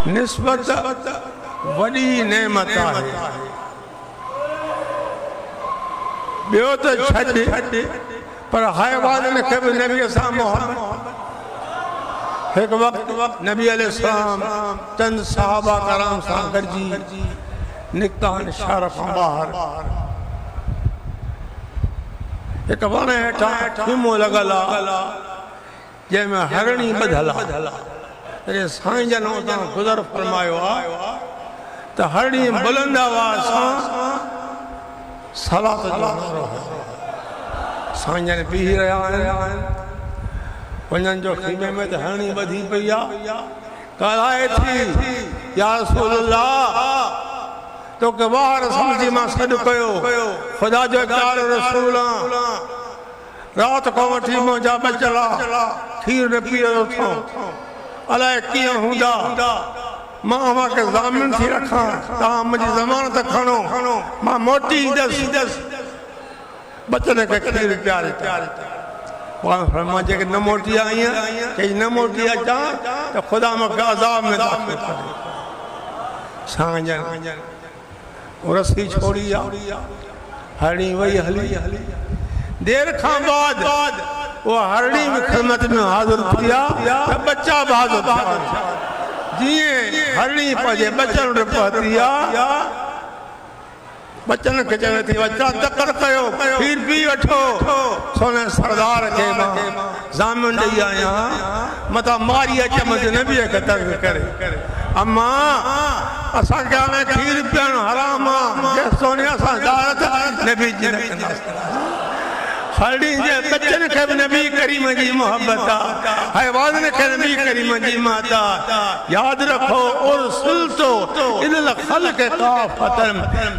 निस्बत वडी नेमत है। बियो तो छड़ पर हैवान के भी नबी सां मोहब्बत। एक वक्त नबी अलैहिस्सलाम चंद सहाबा कराम सां गॾिजी निकतान शहर खां ॿाहिरि एक वण हेठां खीमो लॻल आहे जंहिंमें हरणी ॿधल आहे। साईं जन उतां गुज़र फरमायो आहे त हरणी बुलंद आवाज़ सां सलात जो नारो हयो। साईं जन बीह रहिया आहिनि वञनि जो खीमे में त हरणी ॿधी पई आहे। ॻाल्हाए थी या रसूल अल्लाह तोखे ॿाहिरि सम्झी मां सॾु कयो ख़ुदा जो प्यारो रसूल रात को वठी मुंहिंजा बचला खीर न पी रहियो थो अलाए कीअं हूंदा। मां अव्हां खे ज़ामिन थी रखां तव्हां मुंहिंजी ज़मानत खणो मां मोटी ईंदसि बचन खे खीर प्यारे फरमा जेके न मोटी आई चई न मोटी अचां त ख़ुदा मूंखे अज़ाब में दाख़िल करे। साईं जन रस्सी छोड़ी आहे हरणी वही हली देर खां बाद वो हरणी में खिदमत में हाज़िर थिया त बच्चा बहादुर थिया। जीअं हरणी पंहिंजे बचन ॾे पहुती आहे बच्चन खे चवे थी बच्चा तकड़ कयो खीर पी वठो। सोने सरदार खे मां ज़ामिन ॾेई आहियां मथां मारी अच मुंहिंजे नबीअ खे तर्क करे अम्मा असांखे हाणे खीर पीअणु हराम आहे सोने असां दावत नबी जी न कंदासीं। हरणी जे बच्चन खे बि नबी करीम जी मोहब्बत आहे हैवान खे नबी करीम जी मौत आहे। यादि रखो उरसुलतो इलल ख़ल्क़ काफ़तन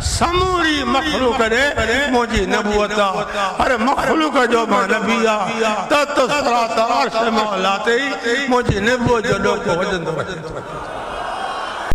समूरी मख़लूक़ ॾे मुंहिंजी नबूअत आहे। हर मख़लूक़ जो मां नबी आहे त सरात अर्श मौला ते मुंहिंजी नबूअत जो ॾोको वॼंदो।